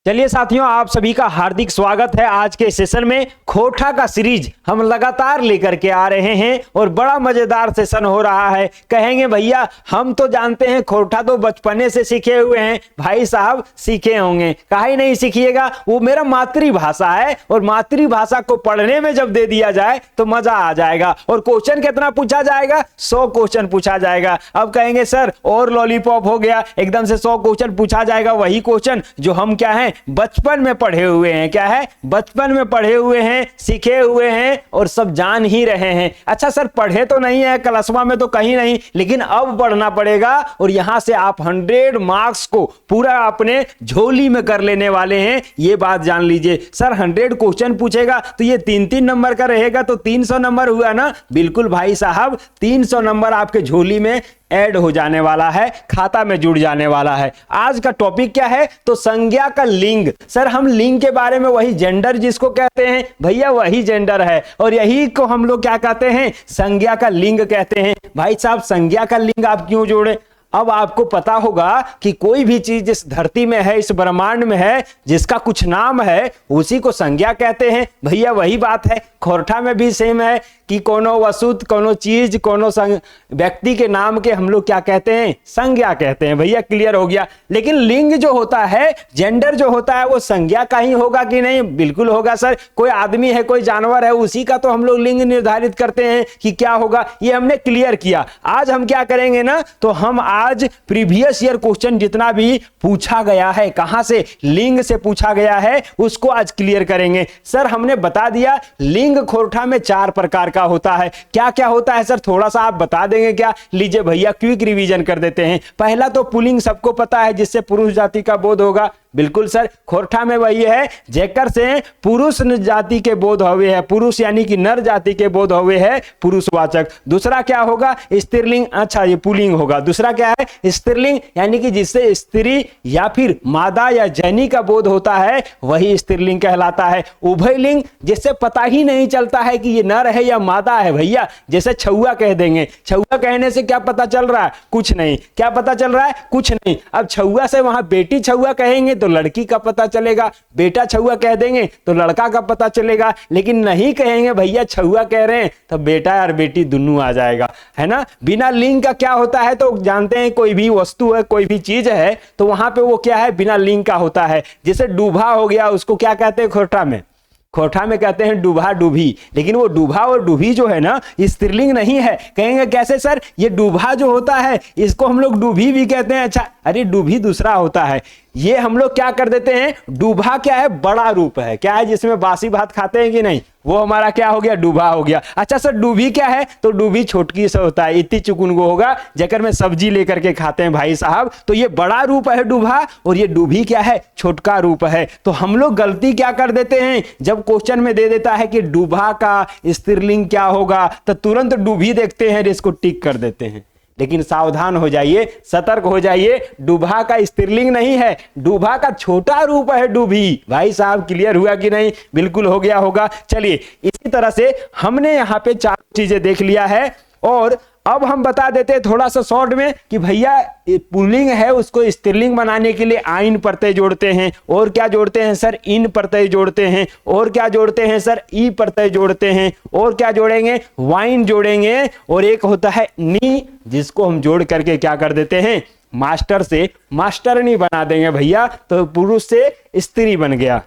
चलिए साथियों, आप सभी का हार्दिक स्वागत है। आज के सेशन में खोटा का सीरीज हम लगातार लेकर के आ रहे हैं और बड़ा मजेदार सेशन हो रहा है। कहेंगे भैया हम तो जानते हैं खोटा तो बचपने से सीखे हुए हैं। भाई साहब सीखे होंगे, काहे नहीं सीखिएगा, वो मेरा मातृभाषा है और मातृभाषा को पढ़ने में जब दे दिया जाए तो मजा आ जाएगा। और क्वेश्चन कितना पूछा जाएगा? 100 क्वेश्चन पूछा जाएगा। अब कहेंगे सर और लॉलीपॉप हो गया, एकदम से 100 क्वेश्चन पूछा जाएगा। वही क्वेश्चन जो हम क्या है बचपन में पढ़े हुए हैं, क्या है बचपन में पढ़े हुए हैं, सीखे हुए हैं और सब जान ही रहे हैं। अच्छा सर पढ़े तो नहीं है क्लासवा में तो कहीं नहीं, लेकिन अब पढ़ना पड़ेगा और यहां से आप 100 मार्क्स को पूरा अपने झोली में कर लेने वाले हैं। ये बात जान लीजिए। सर 100 क्वेश्चन पूछेगा तो ये 3-3 नंबर का रहेगा तो 300 नंबर हुआ ना। बिल्कुल भाई साहब, 300 नंबर आपके झोली में ऐड हो जाने वाला है, खाता में जुड़ जाने वाला है। आज का टॉपिक क्या है? तो संज्ञा का लिंग। सर हम लिंग के बारे में, वही जेंडर जिसको कहते हैं भैया, वही जेंडर है और यही को हम लोग क्या कहते हैं, संज्ञा का लिंग कहते हैं। भाई साहब संज्ञा का लिंग आप क्यों जोड़े? अब आपको पता होगा कि कोई भी चीज जिस धरती में है, इस ब्रह्मांड में है, जिसका कुछ नाम है उसी को संज्ञा कहते हैं। भैया वही बात है, खोरठा में भी सेम है कि कोनो वस्तु, कोनो चीज, कोनो व्यक्ति के नाम के हम लोग क्या कहते हैं, संज्ञा कहते हैं। भैया क्लियर हो गया। लेकिन लिंग जो होता है, जेंडर जो होता है, वो संज्ञा का ही होगा कि नहीं? बिल्कुल होगा सर। कोई आदमी है, कोई जानवर है, उसी का तो हम लोग लिंग निर्धारित करते हैं कि क्या होगा। ये हमने क्लियर किया। आज हम क्या करेंगे ना, तो हम आज प्रीवियस ईयर क्वेश्चन जितना भी पूछा गया है, कहां से, लिंग से पूछा गया है, उसको आज क्लियर करेंगे। सर हमने बता दिया लिंग खोरठा में 4 प्रकार का होता है। क्या क्या होता है सर, थोड़ा सा आप बता देंगे क्या? लीजिए भैया क्विक रिवीजन कर देते हैं। पहला तो पुल्लिंग सबको पता है, जिससे पुरुष जाति का बोध होगा। बिल्कुल सर, खोरठा में वही है जेकर से पुरुष जाति के बोध हुए है, पुरुष यानी कि नर जाति के बोध हुए है, पुरुषवाचक। दूसरा क्या होगा? स्त्रीलिंग। अच्छा ये पुल्लिंग होगा। दूसरा क्या है? स्त्रीलिंग, यानी कि जिससे स्त्री या फिर मादा या जैनी का बोध होता है, वही स्त्रीलिंग कहलाता है। उभयलिंग, जिससे पता ही नहीं चलता है कि ये नर है या मादा है। भैया जैसे छुआ कह देंगे, छुआ कहने से क्या पता चल रहा है? कुछ नहीं। क्या पता चल रहा है? कुछ नहीं। अब छुआ से वहां बेटी छुआ कहेंगे तो लड़की का पता चलेगा, बेटा छुआ कह देंगे तो लड़का का पता चलेगा। लेकिन नहीं कहेंगे भैया छुआ कह रहे हैं तो बेटा और बेटी दोनों आ जाएगा, है ना। बिना लिंग का क्या होता है तो जानते हैं, कोई भी वस्तु है, कोई भी चीज है तो वहां पे वो क्या है, बिना लिंग का होता है। जैसे डूबा हो गया, उसको क्या कहते हैं खोरठा में? खोरठा में कहते हैं डूबा डूभी। लेकिन वो डूबा और डूभी जो है ना, स्त्रीलिंग नहीं है। कहेंगे कैसे सर? ये डूबा जो होता है इसको हम लोग डूभी भी कहते हैं। अच्छा अरे डूभी दूसरा होता है, ये हम लोग क्या कर देते हैं, डूबा क्या है, बड़ा रूप है, क्या है जिसमें बासी भात खाते हैं कि नहीं, वो हमारा क्या हो गया, डूबा हो गया। अच्छा सर डूबी क्या है? तो डूबी छोटकी से होता है, इतनी चुकुन को होगा जेकर में सब्जी लेकर के खाते हैं भाई साहब। तो ये बड़ा रूप है डूबा और ये डूबी क्या है, छोटका रूप है। तो हम लोग गलती क्या कर देते हैं, जब क्वेश्चन में दे देता है कि डूबा का स्त्रीलिंग क्या होगा तो तुरंत डूबी देखते हैं, इसको टिक कर देते हैं। लेकिन सावधान हो जाइए, सतर्क हो जाइए, डूबा का स्त्रीलिंग नहीं है, डूबा का छोटा रूप है डूबी। भाई साहब क्लियर हुआ कि नहीं? बिल्कुल हो गया होगा। चलिए इसी तरह से हमने यहाँ पे 4 चीजें देख लिया है और अब हम बता देते हैं थोड़ा सा शॉर्ट में कि भैया पुल्लिंग है उसको स्त्रीलिंग बनाने के लिए आइन प्रत्यय जोड़ते हैं। और क्या जोड़ते हैं सर? इन प्रत्यय जोड़ते हैं। और क्या जोड़ते हैं सर? ई प्रत्यय जोड़ते हैं। और क्या जोड़ेंगे? वाइन जोड़ेंगे। और एक होता है नी, जिसको हम जोड़ करके क्या कर देते हैं, मास्टर से मास्टरनी बना देंगे भैया, तो पुरुष से स्त्री बन गया।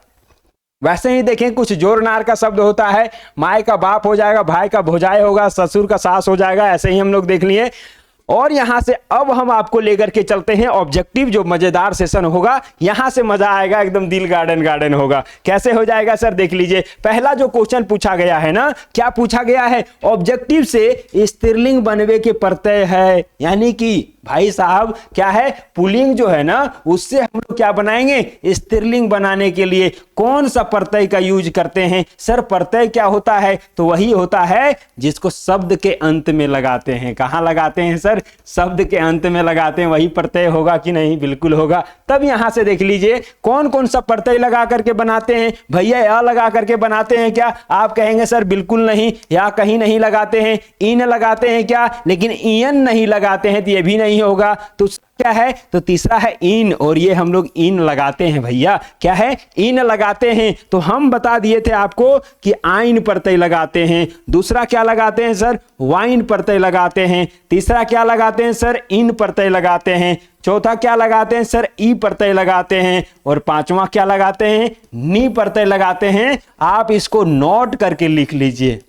वैसे ही देखें कुछ जोर नार का शब्द होता है, माय का बाप हो जाएगा, भाई का भौजाई होगा, ससुर का सास हो जाएगा। ऐसे ही हम लोग देख लिए। और यहां से अब हम आपको लेकर के चलते हैं ऑब्जेक्टिव, जो मजेदार सेशन होगा। यहां से मजा आएगा, एकदम दिल गार्डन गार्डन होगा। कैसे हो जाएगा सर? देख लीजिए। पहला जो क्वेश्चन पूछा गया है ना, क्या पूछा गया है? ऑब्जेक्टिव से स्त्रीलिंग बनवे के प्रत्यय है, यानी कि भाई साहब क्या है, पुल्लिंग जो है ना उससे हम लोग क्या बनाएंगे, स्त्रीलिंग बनाने के लिए कौन सा प्रत्यय का यूज करते हैं? सर प्रत्यय क्या होता है? तो वही होता है जिसको शब्द के अंत में लगाते हैं। कहां लगाते हैं सर? शब्द के अंत में लगाते हैं। वही प्रत्यय होगा कि नहीं? बिल्कुल होगा। तब यहां से देख लीजिए कौन कौन सा प्रत्यय लगा करके बनाते हैं। भैया या लगा करके बनाते हैं क्या? आप कहेंगे सर बिल्कुल नहीं, या कहीं नहीं लगाते हैं। इन लगाते हैं क्या? लेकिन इन नहीं लगाते हैं तो ये भी नहीं नहीं होगा। तो क्या है, तो तीसरा है इन, और ये हम लोग इन लगाते हैं भैया, क्या है, इन लगाते हैं। तो हम बता दिए थे आपको कि आइन प्रत्यय लगाते हैं। दूसरा क्या लगाते हैं सर, वाइन प्रत्यय लगाते हैं। तीसरा क्या लगाते हैं सर, इन प्रत्यय लगाते हैं। चौथा क्या लगाते हैं सर, ई प्रत्यय लगाते हैं। और पांचवा क्या लगाते हैं, नी प्रत्यय लगाते हैं। आप इसको नोट करके लिख लीजिए,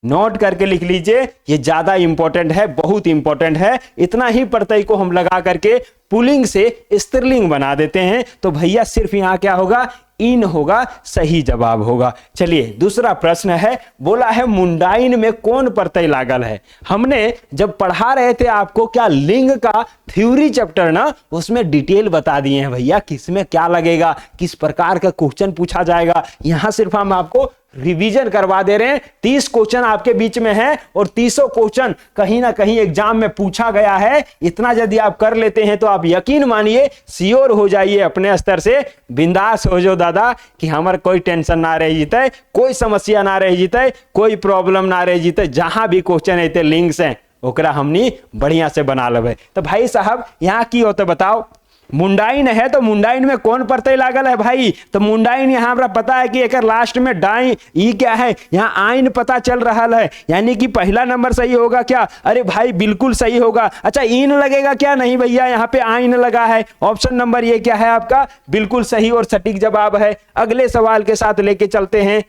नोट करके लिख लीजिए, ये ज्यादा इंपॉर्टेंट है, बहुत इंपॉर्टेंट है। इतना ही प्रत्यय को हम लगा करके पुल्लिंग से स्त्रीलिंग बना देते हैं। तो भैया सिर्फ यहां क्या होगा, इन होगा, सही जवाब होगा। चलिए दूसरा प्रश्न है, बोला है मुंडाइन में कौन प्रत्यय लागल है। हमने जब पढ़ा रहे थे आपको क्या लिंग का थ्योरी चैप्टर ना, उसमें डिटेल बता दिए हैं भैया किसमें क्या लगेगा, किस प्रकार का क्वेश्चन पूछा जाएगा। यहां सिर्फ हम आपको रिवीजन करवा दे रहे हैं। 30 क्वेश्चन आपके बीच में है और 30 क्वेश्चन कहीं ना कहीं एग्जाम में पूछा गया है। इतना यदि आप कर लेते हैं तो आप यकीन मानिए, श्योर हो जाइए, अपने स्तर से बिंदास हो जाओ दादा कि हमारे कोई टेंशन ना रह जीते, कोई समस्या ना रह जीते, कोई प्रॉब्लम ना रह जीते। जहां भी क्वेश्चन है लिंक्स हैं ओकरा हमनी बढ़िया से बना लेवे। तो भाई साहब यहाँ की होते बताओ, मुंडाइन है तो मुंडाइन में कौन प्रत्यय लागल है भाई। तो मुंडाइन यहाँ हमरा पता है कि एक लास्ट में डाई ई क्या है, यहाँ आइन पता चल रहा है, यानी कि पहला नंबर सही होगा क्या, अरे भाई बिल्कुल सही होगा। अच्छा इन लगेगा क्या, नहीं भैया यहाँ पे आइन लगा है। ऑप्शन नंबर ये क्या है आपका, बिल्कुल सही और सटीक जवाब है। अगले सवाल के साथ लेके चलते हैं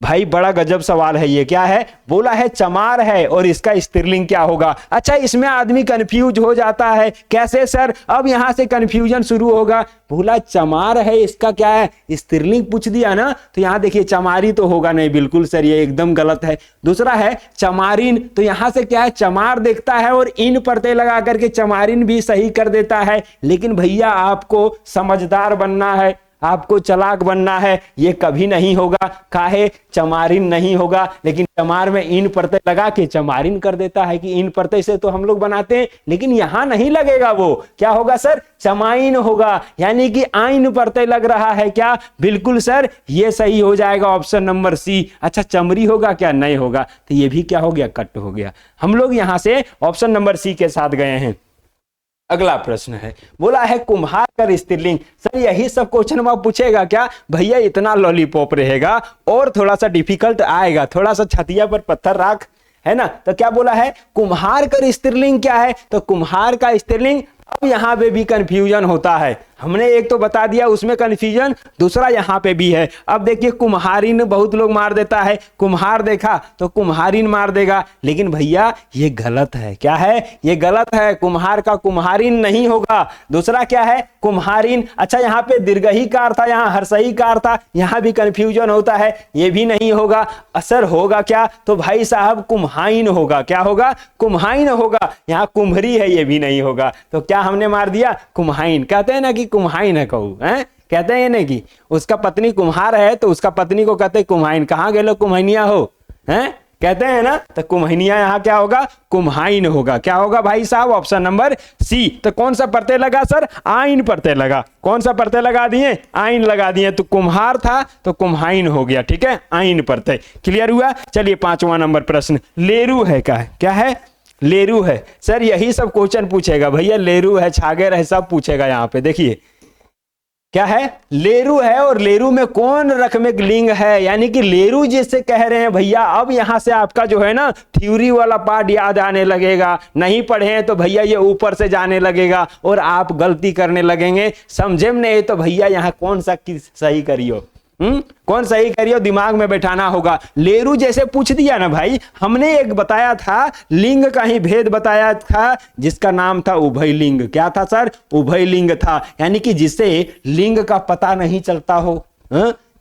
भाई, बड़ा गजब सवाल है ये। क्या है, बोला है चमार है और इसका स्त्रीलिंग क्या होगा। अच्छा इसमें आदमी कंफ्यूज हो जाता है, कैसे सर, अब यहां से कंफ्यूजन शुरू होगा। बोला चमार है, इसका क्या है, स्त्रीलिंग पूछ दिया ना, तो यहां देखिए चमारी तो होगा नहीं, बिल्कुल सर ये एकदम गलत है। दूसरा है चमारिन, तो यहां से क्या है, चमार देखता है और इन प्रत्यय लगा करके चमारिन भी सही कर देता है। लेकिन भैया आपको समझदार बनना है, आपको चालाक बनना है, ये कभी नहीं होगा। काहे, चमारिन नहीं होगा, लेकिन चमार में इन प्रत्यय लगा के चमारिन कर देता है कि इन प्रत्यय से तो हम लोग बनाते हैं, लेकिन यहां नहीं लगेगा। वो क्या होगा सर, चमाइन होगा, यानी कि आइन प्रत्यय लग रहा है। क्या, बिल्कुल सर ये सही हो जाएगा, ऑप्शन नंबर सी। अच्छा चमरी होगा क्या, नहीं होगा, तो ये भी क्या हो गया, कट हो गया। हम लोग यहां से ऑप्शन नंबर सी के साथ गए हैं। अगला प्रश्न है, बोला है कुम्हार कर स्त्रीलिंग। सर यही सब क्वेश्चन में पूछेगा क्या भैया, इतना लॉलीपॉप रहेगा और थोड़ा सा डिफिकल्ट आएगा, थोड़ा सा छतिया पर पत्थर रख, है ना। तो क्या बोला है, कुम्हार कर स्त्रीलिंग क्या है, तो कुम्हार का स्त्रीलिंग। अब यहां पे भी कंफ्यूजन होता है, हमने एक तो बता दिया उसमें कंफ्यूजन, दूसरा यहां पे भी है। अब देखिए कुम्हारिन बहुत लोग मार देता है, कुम्हार देखा तो कुम्हारिन मार देगा, लेकिन भैया ये गलत है। क्या है, ये गलत है, कुम्हार का कुम्हारिन नहीं होगा। दूसरा क्या है, कुम्हारिन। अच्छा यहाँ पे दीर्घही कार था, यहाँ हर्षही कार था, यहां भी कंफ्यूजन होता है, ये भी नहीं होगा। असर होगा क्या, तो भाई साहब कुम्हाइन होगा। क्या होगा, कुम्हाइन होगा। यहाँ कुम्हरी है, ये भी नहीं होगा। तो क्या हमने मार दिया, कुम्हाइन। कहते हैं ना कि कुम्हाइन है कहू, हैं कहते हैं ना कि उसका पत्नी कुम्हार है तो उसका पत्नी को कहते हैं कुम्हाइन। कहाँ गए लो कुम्हाइनिया हो, हैं कहते हैं ना, तो कुम्हाइनिया यहाँ क्या होगा, कुम्हाइन होगा। क्या होगा भाई साहब, ऑप्शन नंबर सी। तो कौन सा प्रत्यय लगा सर, आइन प्रत्यय लगा। कौन सा प्रत्यय लगा दिए, आइन लगा दिए। तो कुम्हार था तो कुम्हाइन हो गया, ठीक है, आइन प्रत्यय। क्लियर हुआ। चलिए 5वां नंबर प्रश्न, लेरू है का है, क्या है, लेरू है। सर यही सब क्वेश्चन पूछेगा भैया, लेरू है, छागर है, सब पूछेगा। यहाँ पे देखिए क्या है, लेरू है और लेरू में कौन रकमिक लिंग है, यानी कि लेरू जिससे कह रहे हैं भैया। अब यहां से आपका जो है ना थ्योरी वाला पार्ट याद आने लगेगा, नहीं पढ़े हैं तो भैया ये ऊपर से जाने लगेगा और आप गलती करने लगेंगे। समझे में नहीं तो भैया यहाँ कौन सा सही करियो, कौन सही करियो, दिमाग में बैठाना होगा। लेरू जैसे पूछ दिया ना भाई, हमने एक बताया था लिंग का ही भेद बताया था, जिसका नाम था उभय लिंग। क्या था सर, उभय लिंग था, यानी कि जिससे लिंग का पता नहीं चलता हो,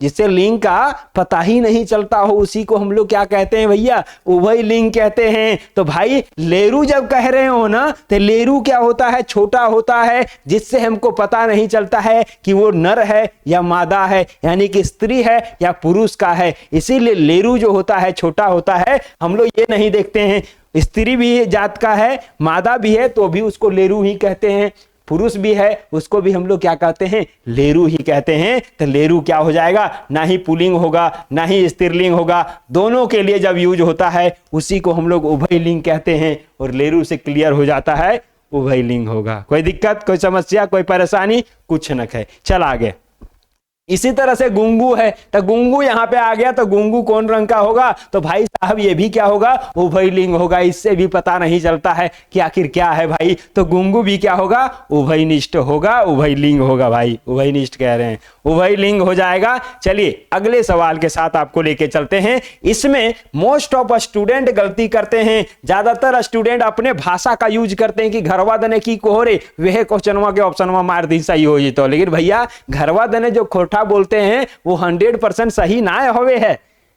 जिससे लिंग का पता ही नहीं चलता हो, उसी को हम लोग क्या कहते हैं भैया, उभय लिंग कहते हैं। तो भाई लेरू जब कह रहे हो ना, तो लेरू क्या होता है, छोटा होता है, जिससे हमको पता नहीं चलता है कि वो नर है या मादा है, यानी कि स्त्री है या पुरुष का है। इसीलिए लेरू जो होता है छोटा होता है। हम लोग ये नहीं देखते हैं स्त्री भी जात का है, मादा भी है, तो भी उसको लेरू ही कहते हैं, पुरुष भी है उसको भी हम लोग क्या कहते हैं, लेरू ही कहते हैं। तो लेरू क्या हो जाएगा, ना ही पुल्लिंग होगा ना ही स्त्रीलिंग होगा, दोनों के लिए जब यूज होता है उसी को हम लोग उभय लिंग कहते हैं। और लेरू से क्लियर हो जाता है उभयलिंग होगा। कोई दिक्कत, कोई समस्या, कोई परेशानी, कुछ न है। चल आगे। इसी तरह से गुंगू है, तो गुंगू यहां पे आ गया, तो गुंगू कौन रंग का होगा? तो भाई साहब ये भी क्या होगा? उभयलिंग होगा। इससे भी पता नहीं चलता है कि आखिर क्या है भाई। तो गुंगू भी क्या होगा? उभयनिष्ठ होगा, उभयलिंग होगा भाई। उभयनिष्ठ कह रहे हैं, उभयलिंग हो जाएगा। चलिए अगले सवाल के साथ आपको लेके चलते हैं। इसमें मोस्ट ऑफ स्टूडेंट गलती करते हैं। ज्यादातर स्टूडेंट अपने भाषा का यूज करते हैं कि घरवा दने की कोहरे वह क्वेश्चनवा के ऑप्शनवा मार दी सही हो जी। तो लेकिन भैया घरवा दने जो खोटा बोलते हैं वो 100% सही ना होवे है,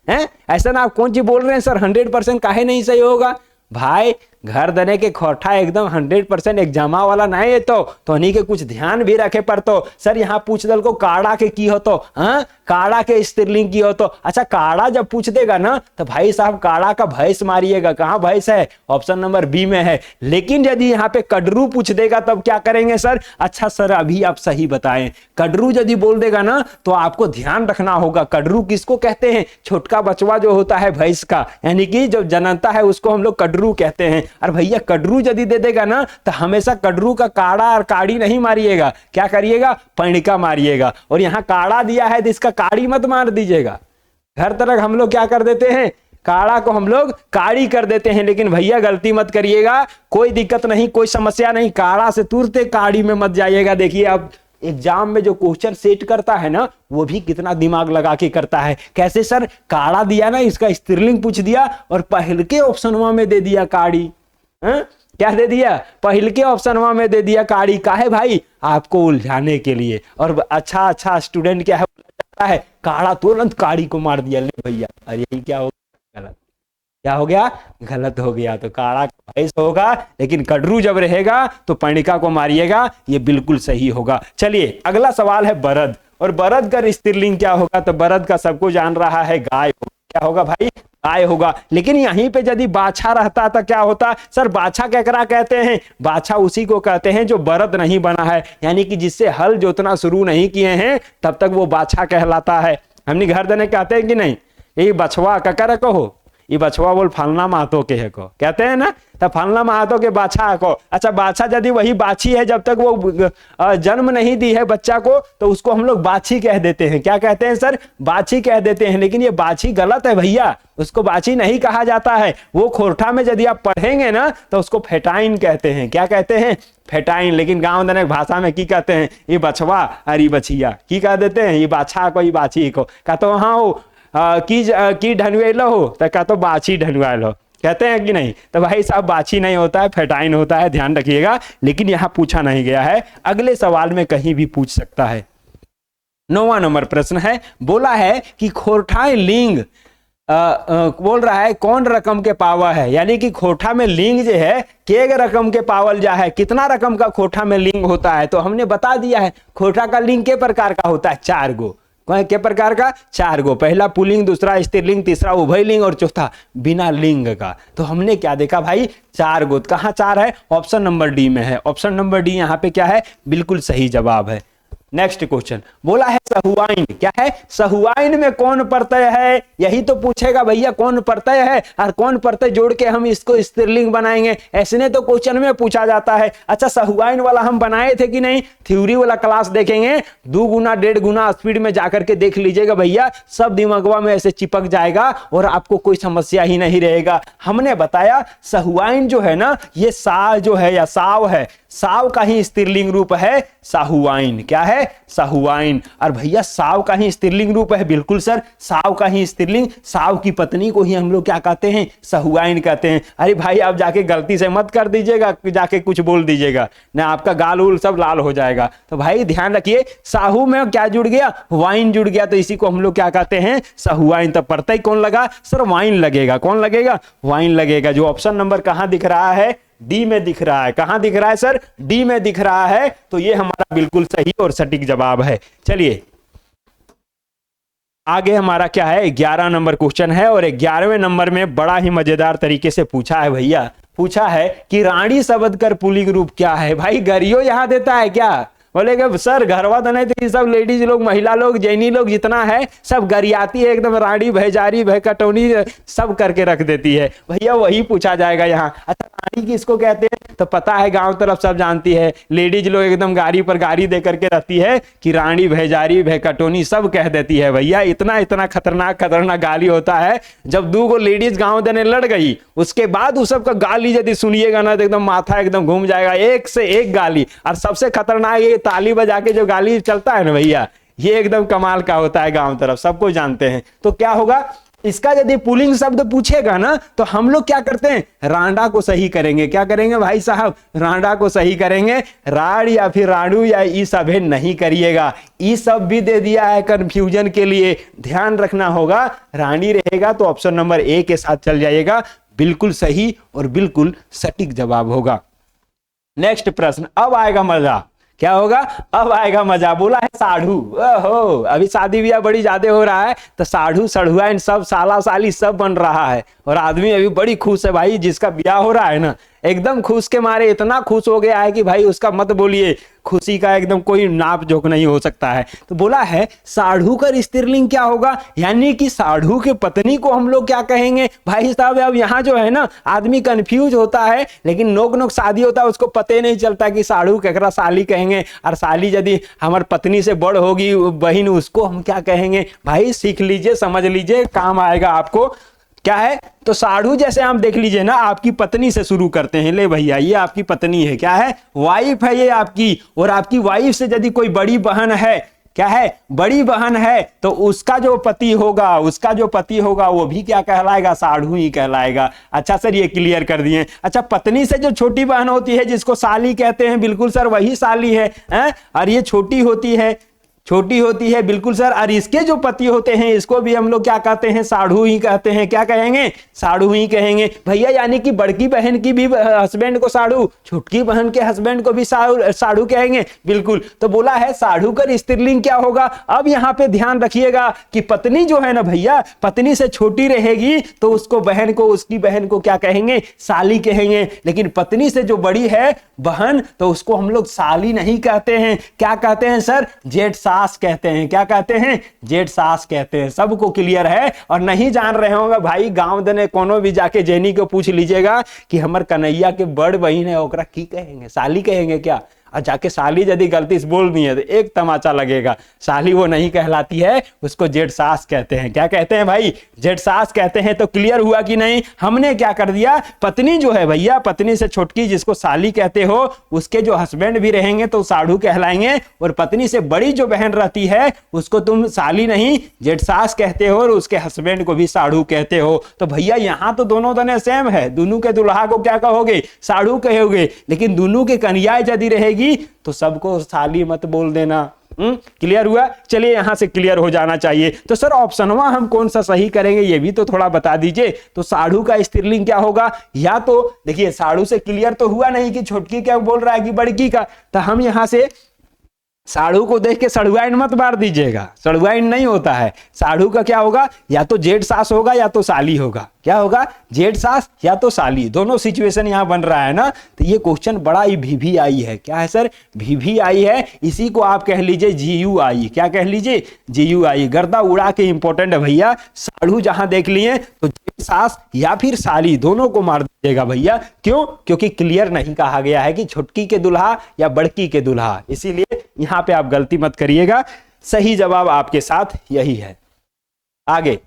हैं? ऐसा ना आप कौन चीज बोल रहे हैं सर 100% काहे नहीं सही होगा? भाई घर दने के खोठा एकदम 100% एग्जामा वाला नहीं है। तो नहीं के कुछ ध्यान भी रखे पर। तो सर यहाँ पूछ दल को काड़ा के की हो तो, हाँ काड़ा के स्त्रीलिंग की हो तो। अच्छा काड़ा जब पूछ देगा ना तो भाई साहब काड़ा का भैंस मारिएगा। कहाँ भैंस है? ऑप्शन नंबर बी में है। लेकिन यदि यहाँ पे कडरू पूछ देगा तब क्या करेंगे सर? अच्छा सर अभी आप सही बताएं। कडरू यदि बोल देगा ना तो आपको ध्यान रखना होगा। कडरू किसको कहते हैं? छोटका बचवा जो होता है भैंस का, यानी कि जो जनता है उसको हम लोग कडरू कहते हैं। और भैया कडरू यदि दे देगा ना तो हमेशा कडरू का काड़ा और काड़ी नहीं मारिएगा। क्या करिएगा? पैणिका मारिएगा। और यहां काड़ा दिया है तो इसका काड़ी मत मार दीजिएगा। हर तरह हम लोग क्या कर देते हैं? काड़ा को हम लोग काड़ी कर देते हैं। लेकिन भैया गलती मत करिएगा, कोई दिक्कत नहीं, कोई समस्या नहीं। काड़ा से तुरंत काड़ी में मत जाइएगा। देखिए अब एग्जाम में जो क्वेश्चन सेट करता है ना वो भी कितना दिमाग लगा के करता है। कैसे सर? काड़ा दिया ना, इसका स्त्रीलिंग पूछ दिया और पहल के ऑप्शनवा में दे दिया काड़ी। क्या दे दिया? पहल के ऑप्शनवा में दे दिया काड़ी। काहे भाई? आपको उलझाने के लिए। और अच्छा स्टूडेंट क्या है जाता है काड़ा तुरंत काड़ी को मार दिया। ले भैया अरे यही क्या हो गलत, क्या हो गया? गलत हो गया। तो काड़ा भैंस होगा, लेकिन कडरू जब रहेगा तो पैणिका को मारिएगा, ये बिल्कुल सही होगा। चलिए अगला सवाल है बरद। और बरद का स्त्रीलिंग क्या होगा? तो बरद का सबको जान रहा है गाय होगा। क्या होगा भाई? गाय होगा। लेकिन यहीं पे यदि बाछा रहता तो क्या होता? सर बाछा केकरा कहते हैं? बाछा उसी को कहते हैं जो बरद नहीं बना है, यानी कि जिससे हल जोतना शुरू नहीं किए हैं तब तक वो बाछा कहलाता है। हमने घर देने कहते हैं कि नहीं? यही बछवा ककर कहो, ये बछवा बोल फलना महतो के है को कहते हैं ना, तो फलना महतो के बाछा को। अच्छा बाछा यदि वही बाछी है जब तक वो जन्म नहीं दी है बच्चा को तो उसको हम लोग बाछी कह देते हैं। क्या कहते हैं सर? बाछी कह देते हैं। लेकिन ये बाछी गलत है भैया, उसको बाछी नहीं कहा जाता है। वो खोरठा में यदि आप पढ़ेंगे ना तो उसको फेटाइन कहते हैं। क्या कहते हैं? फेटाइन। लेकिन गांव दने भाषा में की कहते हैं? ये बछवा और ये बछिया की कह देते हैं? ये बाछा को, ये बाछी को का तो हाँ हो की ढनवेलो हो तो का तो बाछी ढनवाल हो कहते हैं कि नहीं? तो भाई साहब बाछी नहीं होता है, फेटाइन होता है, ध्यान रखिएगा। लेकिन यहां पूछा नहीं गया है, अगले सवाल में कहीं भी पूछ सकता है। 9वां नंबर प्रश्न है, बोला है कि खोरठाई लिंग बोल रहा है कौन रकम के पावा है, यानी कि खोठा में लिंग जो है के रकम के पावल जा है। कितना रकम का खोठा में लिंग होता है? तो हमने बता दिया है खोठा का लिंग के प्रकार का होता है? 4 गो। के प्रकार का? 4 गो। पहला पुल्लिंग, दूसरा स्त्रीलिंग, तीसरा उभयलिंग और चौथा बिना लिंग का। तो हमने क्या देखा भाई? 4 गो। कहाँ 4 है? ऑप्शन नंबर डी में है। ऑप्शन नंबर डी यहाँ पे क्या है? बिल्कुल सही जवाब है। नेक्स्ट क्वेश्चन बोला है सहुआइन। क्या है? सहुआइन में कौन प्रत्यय है? यही तो पूछेगा भैया कौन प्रत्यय है और कौन प्रत्यय जोड़ के हम इसको स्त्रीलिंग बनाएंगे। ऐसे तो क्वेश्चन में पूछा जाता है। अच्छा सहुआइन वाला हम बनाए थे कि नहीं? थ्योरी वाला क्लास देखेंगे, 2 गुना 1.5 गुना स्पीड में जाकर के देख लीजिएगा भैया, सब दिमागवा में ऐसे चिपक जाएगा और आपको कोई समस्या ही नहीं रहेगा। हमने बताया सहुआइन जो है ना ये सा जो है या साव है, साव का ही स्त्रीलिंग रूप है साहुआइन। क्या है? साहुआइन। और भैया साव का ही स्त्रीलिंग रूप है? बिल्कुल सर, साव का ही स्त्रीलिंग। साव की पत्नी को ही हम लोग क्या कहते हैं? साहुआइन कहते हैं। अरे भाई आप जाके गलती से मत कर दीजिएगा, जाके कुछ बोल दीजिएगा ना, आपका गाल उल सब लाल हो जाएगा। तो भाई ध्यान रखिए, साहू में क्या जुड़ गया? वाइन जुड़ गया, तो इसी को हम लोग क्या कहते हैं? साहुआइन। तो प्रत्यय कौन लगा सर? वाइन लगेगा। कौन लगेगा? वाइन लगेगा। जो ऑप्शन नंबर कहां दिख रहा है? डी में दिख रहा है। कहां दिख रहा है सर? डी में दिख रहा है। तो ये हमारा बिल्कुल सही और सटीक जवाब है। चलिए आगे हमारा क्या है? 11 नंबर क्वेश्चन है और 11वें नंबर में बड़ा ही मजेदार तरीके से पूछा है भैया। पूछा है कि रानी शब्द कर पुल्लिंग रूप क्या है? भाई गरियो यहां देता है क्या? बोले कि सर घरवा तो नहीं थी, सब लेडीज लोग, महिला लोग, जैनी लोग जितना है सब गरियाती है, एकदम रानी भैजारी भयकटौनी सब करके रख देती है। भैया वही पूछा जाएगा यहाँ। अच्छा रानी किसको कहते हैं? तो पता है गांव तरफ सब जानती है, लेडीज लोग एकदम गाड़ी पर गाड़ी दे करके रहती है कि रानी भैजारी भयकटौनी सब कह देती है। भैया इतना इतना खतरनाक खतरनाक गाली होता है। जब 2 गो लेडीज गांव देने लड़ गई, उसके बाद उस सबका गाली यदि सुनिएगा ना तो एकदम माथा एकदम घूम जाएगा, एक से एक गाली। और सबसे खतरनाक ये ताली बजा के जो गाली चलता है ना भैया, ये एकदम कमाल का होता है, गांव तरफ सबको जानते हैं। तो क्या होगा, इसका यदि पुलिंग शब्द पूछेगा ना तो हम लोग क्या करते हैं, रांडा को सही करेंगे। क्या करेंगे भाई साहब? रांडा को सही करेंगे। राड या फिर राडू या ई सब नहीं करिएगा। ई सब भी दे दिया है कंफ्यूजन के लिए, ध्यान रखना होगा। रानी रहेगा तो ऑप्शन नंबर ए के साथ चल जाइएगा, बिल्कुल सही और बिल्कुल सटीक जवाब होगा। नेक्स्ट प्रश्न, अब आएगा मजा। क्या होगा? अब आएगा मजा। बोला है साढ़ू। ओहो, अभी शादी ब्याह बड़ी ज्यादा हो रहा है तो साढ़ू सढ़ुआ इन सब साला साली सब बन रहा है, और आदमी अभी बड़ी खुश है भाई। जिसका ब्याह हो रहा है ना, एकदम खुश के मारे इतना खुश हो गया है कि भाई उसका मत बोलिए, खुशी का एकदम कोई नाप जोक नहीं हो सकता है। तो बोला है साढ़ू का स्त्रीलिंग क्या होगा, यानी कि साढ़ू के पत्नी को हम लोग क्या कहेंगे भाई साहब? अब यहाँ जो है ना आदमी कंफ्यूज होता है, लेकिन नोक नोक शादी होता है उसको पता नहीं चलता कि साढ़ू केकरा साली कहेंगे, और साली यदि हमारी पत्नी से बड़ होगी बहन, उसको हम क्या कहेंगे भाई? सीख लीजिए, समझ लीजिए, काम आएगा आपको। क्या है? तो साढ़ू जैसे आप देख लीजिए ना, आपकी पत्नी से शुरू करते हैं। ले भैया ये आपकी पत्नी है, क्या है? वाइफ है ये आपकी। और आपकी वाइफ से यदि कोई बड़ी बहन है, क्या है? बड़ी बहन है, तो उसका जो पति होगा, उसका जो पति होगा वो भी क्या कहलाएगा? साढ़ू ही कहलाएगा। अच्छा सर ये क्लियर कर दिए। अच्छा पत्नी से जो छोटी बहन होती है जिसको साली कहते हैं, बिल्कुल सर वही साली है, और ये छोटी होती है, छोटी होती है, बिल्कुल सर। और इसके जो पति होते हैं इसको भी हम लोग क्या कहते हैं? साढ़ू ही कहते हैं। क्या कहेंगे? साढ़ू ही कहेंगे भैया। यानी कि बड़की बहन की भी हस्बैंड को साढ़ू, छोटकी बहन के हस्बैंड को भी साढ़ू कहेंगे, बिल्कुल। तो बोला है साढ़ू का स्त्रीलिंग क्या होगा। अब यहाँ पे ध्यान रखिएगा कि पत्नी जो है ना भैया, पत्नी से छोटी रहेगी तो उसको बहन को, उसकी बहन को क्या कहेंगे? साली कहेंगे। लेकिन पत्नी से जो बड़ी है बहन, तो उसको हम लोग साली नहीं कहते हैं। क्या कहते हैं सर? जेठ सास कहते हैं। क्या कहते हैं? जेठ सास कहते हैं। सबको क्लियर है? और नहीं जान रहे होंगे भाई, गांव देने कोनो भी जाके जेनी को पूछ लीजिएगा कि हमर कन्हैया के बड़ बहन है, ओकरा की कहेंगे? साली कहेंगे क्या? और जाके साली यदि गलती से बोल दी है तो एक तमाचा लगेगा। साली वो नहीं कहलाती है, उसको जेठ सास कहते हैं। क्या कहते हैं भाई? जेठ सास कहते हैं। तो क्लियर हुआ कि नहीं? हमने क्या कर दिया, पत्नी जो है भैया, पत्नी से छोटकी जिसको साली कहते हो, उसके जो हस्बैंड भी रहेंगे तो साढ़ू कहलाएंगे, और पत्नी से बड़ी जो बहन रहती है उसको तुम साली नहीं जेठ सास कहते हो, और उसके हस्बैंड को भी साढ़ू कहते हो। तो भैया यहाँ तो दोनों दने सेम है, दोनों के दुल्हा को क्या कहोगे? साढ़ू कहोगे। लेकिन दोनों के कन्या यदि रहेगी तो सबको साली मत बोल देना। क्लियर हुआ? चलिए यहां से क्लियर हो जाना चाहिए। तो सर ऑप्शनवा हम कौन सा सही करेंगे ये भी तो थोड़ा बता दीजिए। तो साढ़ू का स्त्रीलिंग क्या होगा? या तो देखिए साढ़ू से क्लियर तो हुआ नहीं कि छोटकी क्या बोल रहा है कि बड़की का, तो हम यहां से साढ़ू को देख के सड़ुआइन मत मार दीजिएगा, सड़ुआइन नहीं होता है। साढ़ू का क्या होगा? या तो जेठ सास होगा या तो साली होगा। क्या होगा? जेठ सास या तो साली, दोनों सिचुएशन यहां बन रहा है ना। तो ये क्वेश्चन बड़ा ही VVI है। क्या है सर? VVI है। इसी को आप कह लीजिए GUI। क्या कह लीजिए? GUI। गर्दा उड़ा के इंपॉर्टेंट है भैया। साढ़ू जहां देख लिए तो जेठ सास या फिर साली दोनों को मार दीजिएगा भैया। क्यों? क्योंकि क्लियर नहीं कहा गया है कि छोटकी के दुल्हा या बड़की के दुल्हा, इसीलिए यहां पे आप गलती मत करिएगा। सही जवाब आपके साथ यही है। आगे,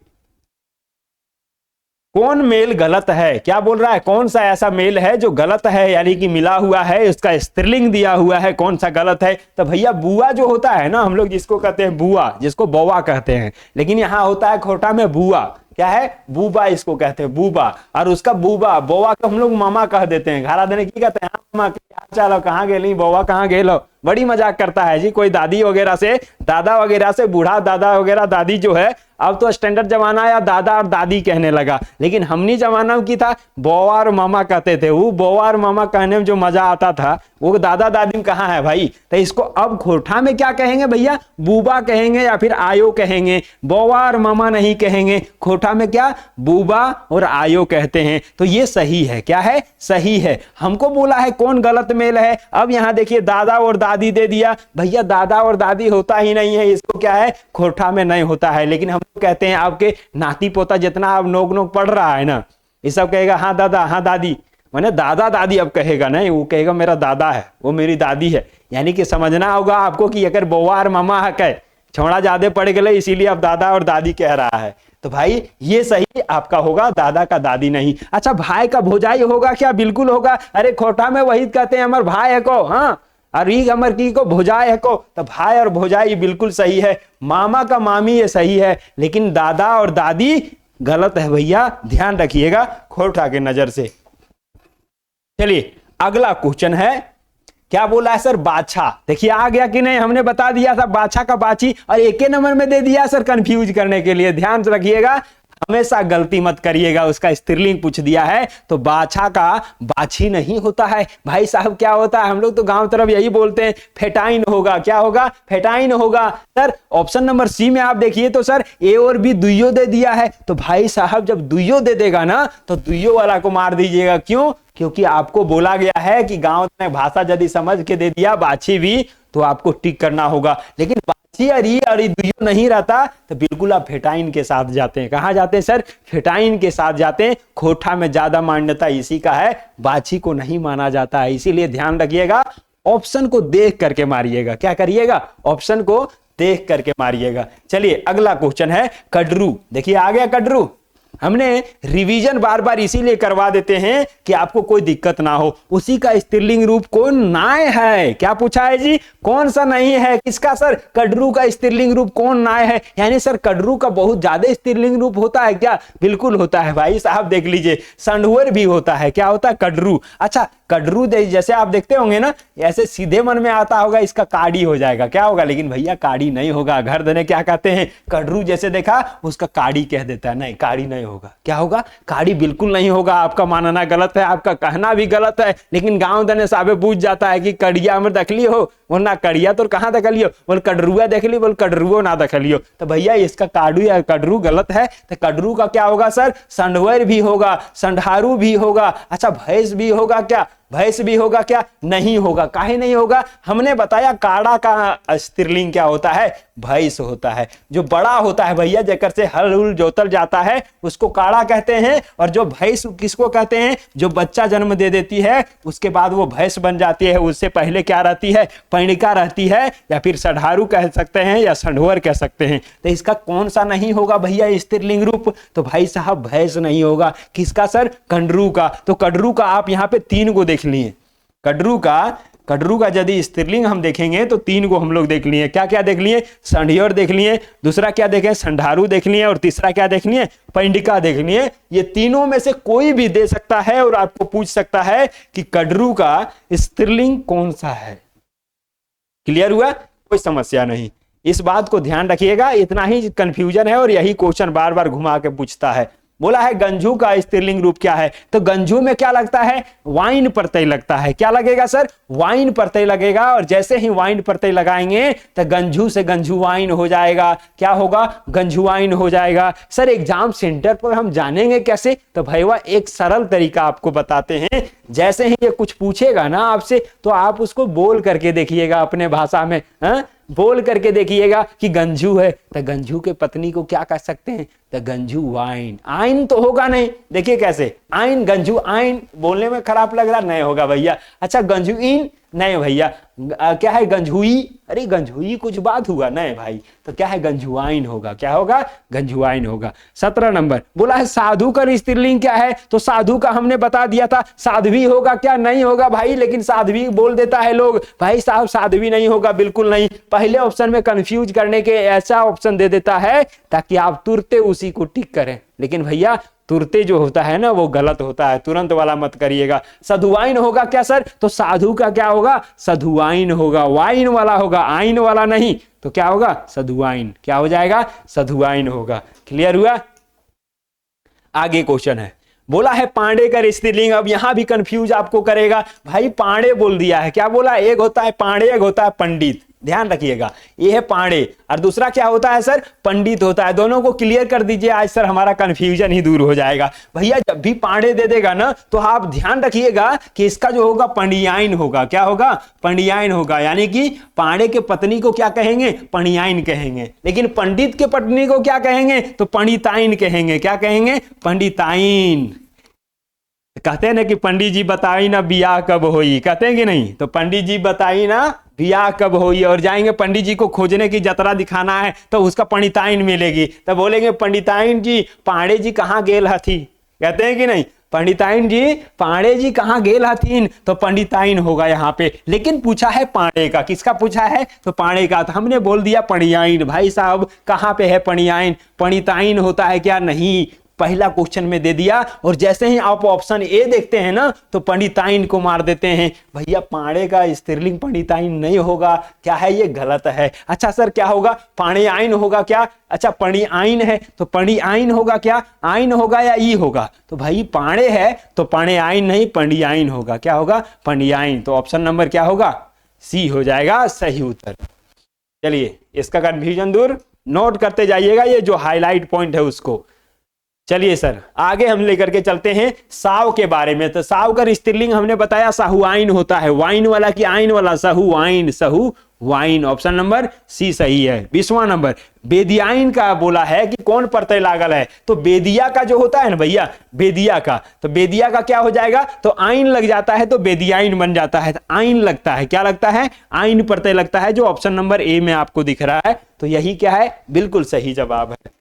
कौन मेल गलत है? क्या बोल रहा है? कौन सा ऐसा मेल है जो गलत है, यानी कि मिला हुआ है, उसका स्त्रीलिंग दिया हुआ है, कौन सा गलत है? तो भैया बुआ जो होता है ना, हम लोग जिसको कहते हैं बुआ, जिसको बौवा कहते हैं, लेकिन यहां होता है खोटा में बुआ। क्या है? बूबा इसको कहते हैं, बूबा। और उसका बूबा, बौवा को हम लोग मामा कह देते हैं। घरा देने की कहते हैं, मामा क्या चलो कहाँ गेली, बौवा कहाँ गेलो। बड़ी मजाक करता है जी कोई दादी वगैरह से, दादा वगैरह से, बूढ़ा दादा वगैरह, दादी जो है। अब तो स्टैंडर्ड जमाना या दादा और दादी कहने लगा, लेकिन हमनी जमाना की था बौवा और मामा कहते थे। वो बौवा और मामा कहने में जो मजा आता था वो दादा दादी में कहाँ है भाई? तो इसको अब खोटा में क्या कहेंगे भैया? बूबा कहेंगे या फिर आयो कहेंगे। बौवा और मामा नहीं कहेंगे। खोटा में क्या? बूबा और आयो कहते हैं। तो ये सही है। क्या है? सही है। हमको बोला है कौन गलत मेल है। अब यहां देखिए दादा और दादी दादी दे दिया। भैया दादा और दादी होता ही नहीं है, इसको क्या है खोठा में नहीं होता है। लेकिन हम लोग कहते हैं आपके नाती पोता जितना अब नोक नोक पढ़ रहा है ना, ये सब कहेगा हाँ दादा हाँ दादी, माने दादा दादी अब कहेगा नहीं, वो कहेगा मेरा दादा है, वो मेरी दादी है। यानी कि समझना होगा आपको कि अगर बउआ और मामा हक है, छोड़ा ज्यादा पड़ गए इसीलिए अब दादा और दादी कह रहा है। तो भाई ये सही आपका होगा, दादा का दादी नहीं। अच्छा भाई का भौजाई होगा क्या? बिल्कुल होगा। अरे खोटा में वही कहते हैं हमार भाई है को, हाँ अरे अमर की को भौजाई है को, तो भाई और भौजाई बिल्कुल सही है। मामा का मामी ये सही है, लेकिन दादा और दादी गलत है भैया, ध्यान रखिएगा खोटा के नजर से। चलिए अगला क्वेश्चन है, क्या बोला है सर? बाछा। देखिए आ गया कि नहीं, हमने बता दिया था बाछा का बाछी, और एक ही नंबर में दे दिया सर कंफ्यूज करने के लिए। ध्यान से रखिएगा, हमेशा गलती मत करिएगा। उसका स्त्रीलिंग पूछ दिया है तो बाछा का बाछी नहीं होता है भाई साहब। क्या होता है? हम लोग तो गांव तरफ यही बोलते हैं फेटाइन होगा। क्या होगा? फेटाइन होगा। सर ऑप्शन नंबर सी में आप देखिए तो सर ए और बी दुइयो दे दिया है। तो भाई साहब जब दुइयो दे देगा ना तो दुइयो वाला को मार दीजिएगा। क्यों? क्योंकि आपको बोला गया है कि गांव में भाषा यदि समझ के दे दिया बाछी भी तो आपको टिक करना होगा। लेकिन बाछी और दुइयो नहीं रहता तो बिल्कुल आप फेटाइन के साथ जाते हैं। कहां जाते हैं सर? फेटाइन के साथ जाते हैं। खोटा में ज्यादा मान्यता इसी का है, बाछी को नहीं माना जाता है। इसीलिए ध्यान रखिएगा, ऑप्शन को देख करके मारिएगा। क्या करिएगा? ऑप्शन को देख करके मारिएगा। चलिए अगला क्वेश्चन है कडरू। देखिए आ गया कडरू। हमने रिवीजन बार बार इसीलिए करवा देते हैं कि आपको कोई दिक्कत ना हो। उसी का स्त्रीलिंग रूप कौन? नाय है। क्या पूछा है जी? कौन सा नहीं है? किसका सर? कडरू का स्त्रीलिंग रूप कौन? नाय है। यानी सर कडरू का बहुत ज्यादा स्त्रीलिंग रूप होता है क्या? बिल्कुल होता है भाई साहब। देख लीजिए संढुअर भी होता है। क्या होता है? कडरू। अच्छा कडरू जैसे आप देखते होंगे ना, ऐसे सीधे मन में आता होगा इसका काड़ी हो जाएगा। क्या होगा? लेकिन भैया काड़ी नहीं होगा। घर देने क्या कहते हैं? कडरू जैसे देखा उसका काड़ी कह देता है। नहीं काड़ी नहीं होगा। क्या होगा? काड़ी बिल्कुल नहीं होगा। आपका मानना गलत है, आपका कहना भी गलत है। लेकिन गांव देने साबे पूछ जाता है कि कड़िया में दखली हो, वरना कड़िया तो कहां दखलियो, बोल कडरुआ देख ली, बोल कडरुओ ना दखलियो। तो भैया इसका काड़ू या कडरू गलत है। तो कडरू का क्या होगा सर? संढवर भी होगा, संढारू भी होगा। अच्छा भैंस भी होगा क्या? भैंस भी होगा क्या? नहीं होगा। काहे नहीं होगा? हमने बताया काड़ा का स्त्रीलिंग क्या होता है? भैंस होता है। जो बड़ा होता है भैया जेकर से हल हुल जोतल जाता है उसको काड़ा कहते हैं। और जो भैंस किसको कहते हैं? जो बच्चा जन्म दे देती है उसके बाद वो भैंस बन जाती है। उससे पहले क्या रहती है? पैणिका रहती है, या फिर सढ़ारू कह सकते हैं या संढवर कह सकते हैं। तो इसका कौन सा नहीं होगा भैया स्त्रीलिंग रूप? तो भाई साहब भैंस नहीं होगा। किसका सर? कडरू का। तो कडरू का आप यहाँ पे 3 को देख लिए। कडरू का यदि स्त्रीलिंग हम देखेंगे तो 3 को हम लोग देख लिए। क्या क्या देख लिए? संढियर देख लिए, दूसरा क्या देखे? संढारू देख लिए, और तीसरा क्या देख लिए? पैंडिका देख लिए। ये तीनों में से कोई भी दे सकता है और आपको पूछ सकता है कि कडरू का स्त्रीलिंग कौन सा है। क्लियर हुआ? कोई समस्या नहीं। इस बात को ध्यान रखिएगा, इतना ही कंफ्यूजन है और यही क्वेश्चन बार बार घुमा के पूछता है। बोला है गंजू का स्त्रीलिंग रूप क्या है? तो गंजू में क्या लगता है? वाइन प्रत्यय लगता है। क्या लगेगा सर? वाइन प्रत्यय लगेगा। और जैसे ही वाइन प्रत्यय लगाएंगे तो गंजू से गंजू वाइन हो जाएगा। क्या होगा? गंजू वाइन हो जाएगा। सर एग्जाम सेंटर पर हम जानेंगे कैसे? तो भैया एक सरल तरीका आपको बताते हैं। जैसे ही ये कुछ पूछेगा ना आपसे तो आप उसको बोल करके देखिएगा अपने भाषा में। बोल करके देखिएगा कि गंजू है तो गंजू के पत्नी को क्या कह सकते हैं? तो गंजू वाइन। आइन तो होगा नहीं। देखिए कैसे आइन, गंजू आइन बोलने में खराब लग रहा, नहीं होगा भैया। अच्छा गंजू इन, नहीं भैया। क्या है? गंजुई। अरे गंजुई कुछ बात हुआ, नहीं भाई। तो क्या है? गंजुआइन होगा। क्या होगा? गंजुआइन होगा। 17 नंबर बोला है साधु का स्त्रीलिंग क्या है? तो साधु का हमने बता दिया था। साध्वी होगा क्या? नहीं होगा भाई। लेकिन साध्वी बोल देता है लोग। भाई साहब साध्वी नहीं होगा, बिल्कुल नहीं। पहले ऑप्शन में कंफ्यूज करने के ऐसा ऑप्शन दे देता है ताकि आप तुरते उसी को टिक करें। लेकिन भैया तुरते जो होता है ना वो गलत होता है, तुरंत वाला मत करिएगा। सधुआइन होगा क्या सर? तो साधु का क्या होगा? सधुआइन होगा। वाइन वाला होगा, आइन वाला नहीं। तो क्या होगा? सधुआइन। क्या हो जाएगा? सधुआइन होगा। क्लियर हुआ? आगे क्वेश्चन है, बोला है पांडे का स्त्रीलिंग। अब यहां भी कंफ्यूज आपको करेगा। भाई पांडे बोल दिया है। क्या बोला? एक होता है पांडे, एक होता है पंडित। ध्यान रखिएगा, ये है पांडे और दूसरा क्या होता है सर, पंडित होता है। दोनों को क्लियर कर दीजिए, आज सर हमारा कंफ्यूजन ही दूर हो जाएगा। भैया जब भी पांडे दे देगा ना तो आप ध्यान रखिएगा कि इसका जो होगा पंडियाइन होगा। क्या होगा, पंडियाइन होगा, यानी कि पांडे के पत्नी को क्या कहेंगे, पंडियाइन कहेंगे। लेकिन पंडित के पत्नी को क्या कहेंगे, तो पंडिताइन कहेंगे। क्या कहेंगे, पंडिताइन। कहते हैं ना कि पंडित जी बताई ना बियाह कब होई, कहते हैं कि नहीं, तो पंडित जी बताई ना बियाह कब होई, और जाएंगे पंडित जी को खोजने की जतरा दिखाना है तो उसका पंडिताइन मिलेगी, तो बोलेंगे पंडिताइन जी पांडे जी कहाँ गेल हथी, कहते हैं कि नहीं, पंडिताइन जी पांडे जी कहाँ गेल हथीन, तो पंडिताइन होगा यहाँ पे। लेकिन पूछा है पांडे का, किसका पूछा है, तो पांडे का, तो हमने बोल दिया पंडियाइन। भाई साहब कहाँ पे है पंडियाइन, पंडिताइन होता है क्या, नहीं, पहला क्वेश्चन में दे दिया। और जैसे ही आप ऑप्शन ए देखते हैं ना तो पंडिताइन को मार देते हैं। भैया पांडे का स्त्रीलिंग पंडिताइन नहीं होगा, क्या है ये, गलत है। अच्छा सर क्या होगा, पांडियाइन होगा क्या, अच्छा पंडियाइन है तो पंडियाइन होगा क्या, आइन होगा या ई होगा, तो भाई पांडे है तो पंडियाइन नहीं पंडियाइन होगा। क्या होगा, पंडियाइन। तो ऑप्शन नंबर क्या होगा, सी हो जाएगा सही उत्तर। चलिए इसका कंफ्यूजन दूर, नोट करते जाइएगा ये जो हाईलाइट पॉइंट है उसको। चलिए सर आगे हम लेकर के चलते हैं साव के बारे में। तो साव का स्त्रीलिंग हमने बताया साहुआइन होता है, वाइन वाला की आइन वाला, साहुआइन, साहुआइन। ऑप्शन नंबर सी सही है। 20वां नंबर बेदियाइन का बोला है कि कौन प्रत्यय लागल है, तो बेदिया का जो होता है ना भैया, बेदिया का, तो बेदिया का क्या हो जाएगा, तो आइन लग जाता है तो बेदियाइन बन जाता है। तो आइन लगता है, क्या लगता है, आइन प्रत्यय लगता है, जो ऑप्शन नंबर ए में आपको दिख रहा है। तो यही क्या है, बिल्कुल सही जवाब है।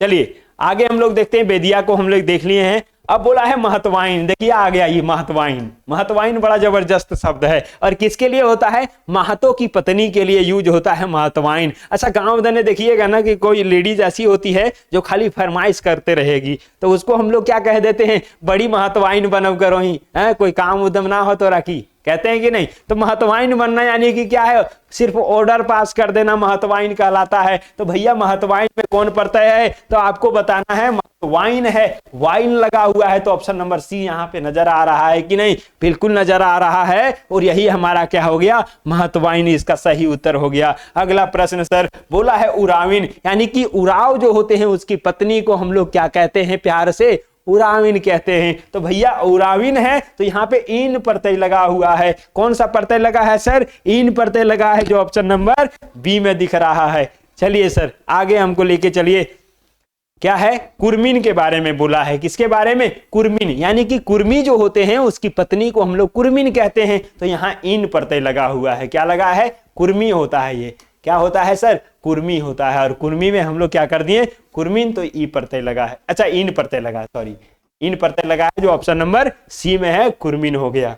चलिए आगे हम लोग देखते हैं, बेदिया को हम लोग देख लिए हैं। अब बोला है महत्वाइन, देखिए आ गया ये महत्वाइन। महत्वाइन बड़ा जबरदस्त शब्द है और किसके लिए होता है, महतो की पत्नी के लिए यूज होता है महत्वाइन। अच्छा गांव में देखिएगा ना कि कोई लेडीज ऐसी होती है जो खाली फरमाइश करते रहेगी, तो उसको हम लोग क्या कह देते हैं, बड़ी महत्वाइन बनव करो ही, कोई काम उद्यम ना हो तो रखी, कहते हैं कि नहीं। तो महत्वाइन बनना यानी कि क्या है, सिर्फ ऑर्डर पास कर देना महत्वाइन कहलाता है। तो भैया महत्वाइन में कौन प्रत्यय है, तो आपको बताना है वाइन है, वाइन लगा हुआ है, तो ऑप्शन नंबर सी यहाँ पे नजर आ रहा है कि नहीं, बिल्कुल नजर आ रहा है। और यही हमारा क्या हो गया, महत्वाइन, इसका सही उत्तर हो गया। अगला प्रश्न सर बोला है उराविन, यानी कि उराव जो होते हैं उसकी पत्नी को हम लोग क्या कहते हैं, प्यार से उराविन कहते हैं। तो भैया उराविन है तो यहाँ पे इन प्रत्यय लगा हुआ है। कौन सा प्रत्यय लगा है सर, इन प्रत्यय लगा है, जो ऑप्शन नंबर बी में दिख रहा है। चलिए सर आगे हमको लेके चलिए, क्या है, कुर्मिन के बारे में बोला है। किसके बारे में, कुर्मिन, यानी कि कुर्मी जो होते हैं उसकी पत्नी को हम लोग कुर्मिन कहते हैं। तो यहाँ इन प्रत्यय लगा हुआ है, क्या लगा है, कुर्मी होता है। ये क्या होता है सर, कुर्मी होता है। और कुर्मी में हम लोग क्या कर दिए, कुर्मिन, तो ई प्रत्यय लगा है, अच्छा इन प्रत्यय लगा है, सॉरी इन प्रत्यय लगा है, जो ऑप्शन नंबर सी में है, कुर्मिन हो गया।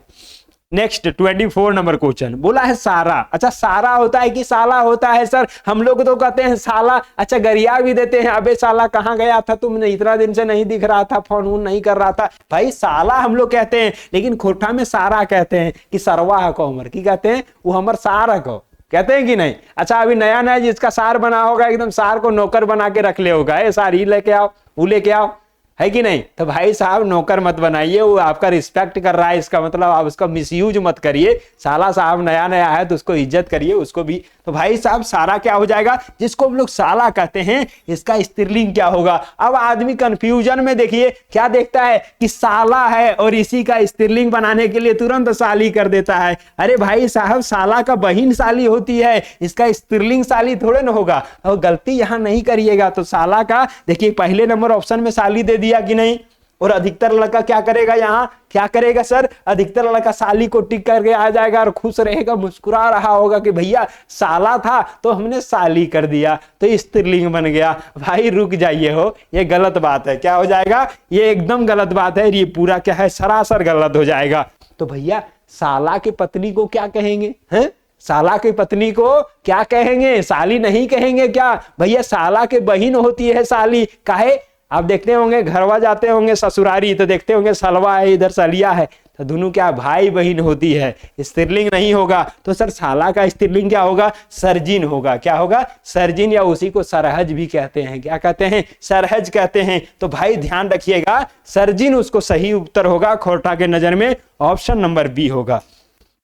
नेक्स्ट 24 नंबर क्वेश्चन बोला है सारा। अच्छा सारा होता है कि साला होता है सर, हम लोग तो कहते हैं साला, अच्छा गरिया भी देते हैं, अबे साला कहाँ गया था तुमने, इतना दिन से नहीं दिख रहा था, फोन वोन नहीं कर रहा था। भाई साला हम लोग कहते हैं, लेकिन खोटा में सारा कहते हैं कि सरवा है को हमर, की कहते हैं, वो हमर सार है को, कहते हैं कि नहीं। अच्छा अभी नया नया जिसका सार बना होगा, एकदम सार को नौकर बना के रख ले होगा, ए सार ही लेके आओ, वो लेके आओ, है कि नहीं। तो भाई साहब नौकर मत बनाइए, वो आपका रिस्पेक्ट कर रहा है, इसका मतलब आप उसका मिसयूज मत करिए। साला साहब नया नया है तो उसको इज्जत करिए, उसको भी। तो भाई साहब सारा क्या हो जाएगा, जिसको हम लोग साला कहते हैं, इसका स्त्रीलिंग क्या होगा। अब आदमी कंफ्यूजन में देखिए क्या देखता है कि साला है और इसी का स्त्रीलिंग बनाने के लिए तुरंत साली कर देता है। अरे भाई साहब साला का बहिन साली होती है, इसका स्त्रीलिंग साली थोड़े ना होगा। और गलती यहां नहीं करिएगा। तो साला का देखिए पहले नंबर ऑप्शन में साली दे दिया कि नहीं, और अधिकतर लड़का क्या करेगा, यहाँ क्या करेगा सर, अधिकतर लड़का साली को टिक करके आ जाएगा और खुश रहेगा, मुस्कुरा रहा होगा कि भैया साला था तो हमने साली कर दिया, तो स्त्रीलिंग बन गया। भाई रुक जाइए हो, ये गलत बात है। क्या हो जाएगा, ये एकदम गलत बात है, ये पूरा क्या है, सरासर गलत हो जाएगा। तो भैया साला की पत्नी को क्या कहेंगे, हैं, साला की पत्नी को क्या कहेंगे, साली नहीं कहेंगे क्या भैया, साला के बहिन होती है साली। काहे, आप देखते होंगे घरवा जाते होंगे ससुरारी, तो देखते होंगे सलवा है इधर सलिया है, तो दोनों क्या भाई बहन होती है, स्त्रीलिंग नहीं होगा। तो सर साला का स्त्रीलिंग क्या होगा, सर्जिन होगा। क्या होगा, सर्जिन, या उसी को सरहज भी कहते हैं। क्या कहते हैं, सरहज कहते हैं। तो भाई ध्यान रखिएगा, सर्जिन उसको सही उत्तर होगा खोटा के नजर में, ऑप्शन नंबर बी होगा।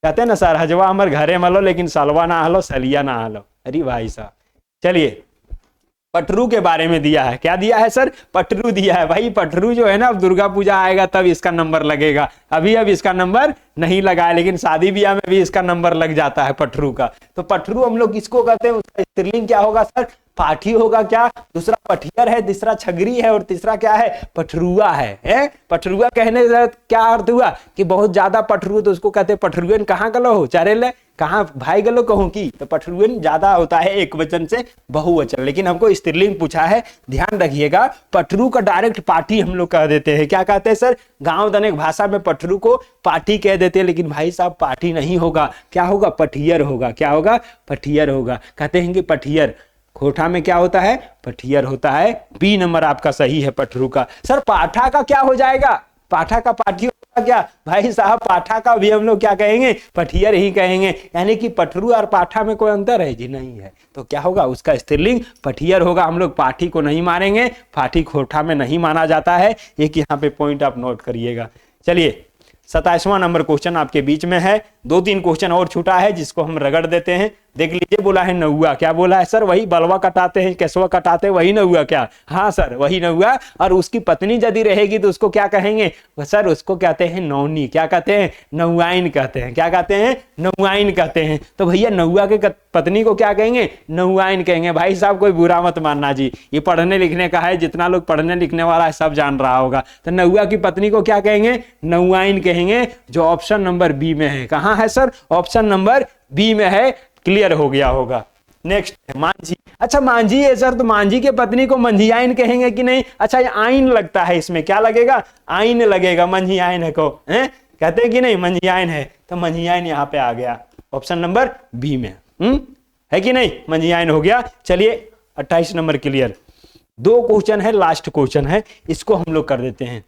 कहते हैं ना सर, हजवा हमर घरे मलो लेकिन सलवा ना हलो, सलिया ना हलो। अरे भाई साहब, चलिए पटरू के बारे में दिया है। क्या दिया है सर? पटरू दिया है। भाई पटरू जो है ना, अब दुर्गा पूजा आएगा तब इसका नंबर लगेगा, अभी अब इसका नंबर नहीं लगा है, लेकिन शादी ब्याह में भी इसका नंबर लग जाता है पटरू का। तो पटरू हम लोग किसको कहते हैं? उसका स्त्रीलिंग क्या होगा सर? पाठी होगा। क्या? दूसरा पठियर है, तीसरा छगरी है, और तीसरा क्या है? पटरुआ है? पटरुआ कहने से क्या अर्थ हुआ कि बहुत ज्यादा पटरू, तो उसको कहते हैं पटरुएन। कहाँ गलो हो चारेले, कहाँ भाई गलो कहूं की, तो पटरुएन ज्यादा होता है एक वचन से बहुवचन, लेकिन हमको स्त्रीलिंग पूछा है। ध्यान रखिएगा, पटरू का डायरेक्ट पाठी हम लोग कह देते हैं। क्या कहते हैं सर? गांव दनेक भाषा में पटरू को पाठी कह देते हैं, लेकिन भाई साहब पाठी नहीं होगा, क्या होगा? पठियर होगा। क्या होगा? पठियर होगा। कहते हैं कि पठियर खोठा में क्या होता है? पठियर होता है। बी नंबर आपका सही है पटरू का। सर पाठा का क्या हो जाएगा? पाठा का पाठी होगा क्या? भाई साहब पाठा का भी हम लोग क्या कहेंगे? पठियर ही कहेंगे। यानी कि पटरू और पाठा में कोई अंतर है जी? नहीं है। तो क्या होगा? उसका स्त्रीलिंग पठियर होगा। हम लोग पाठी को नहीं मानेंगे, पाठी खोठा में नहीं माना जाता है। एक यहाँ पे पॉइंट आप नोट करिएगा। चलिए 27वां नंबर क्वेश्चन आपके बीच में है। 2-3 क्वेश्चन और छूटा है जिसको हम रगड़ देते हैं। देख लीजिए, बोला है नौआ। क्या बोला है सर? वही बलवा कटाते हैं, केसवा कटाते हैं, वही नौआ। क्या? हाँ सर, वही नौआ। और उसकी पत्नी यदि रहेगी तो उसको क्या कहेंगे सर? उसको कहते हैं नौनी। क्या कहते हैं? नौआइन कहते हैं। क्या कहते हैं? नौआइन कहते हैं। तो भैया नौआ के पत्नी को क्या कहेंगे? नौआइन कहेंगे। भाई साहब कोई बुरा मत मानना जी, ये पढ़ने लिखने का है, जितना लोग पढ़ने लिखने वाला है सब जान रहा होगा। तो नौआ की पत्नी को क्या कहेंगे? नौआइन कहेंगे, जो ऑप्शन नंबर बी में है। कहां है सर? ऑप्शन नंबर बी में है। क्लियर हो गया होगा। नेक्स्ट है मांझी। अच्छा मांझी है सर, तो मांझी के पत्नी को मंझियाइन कहेंगे कि नहीं? अच्छा ये आइन लगता है, इसमें क्या लगेगा? आइन लगेगा। मंझियाइन है को कहते हैं कि नहीं? मंझियाइन है, तो मंझियाइन यहाँ पे आ गया ऑप्शन नंबर बी में। है कि नहीं? मंझियाइन हो गया। चलिए 28 नंबर क्लियर। 2 क्वेश्चन है, लास्ट क्वेश्चन है, इसको हम लोग कर देते हैं।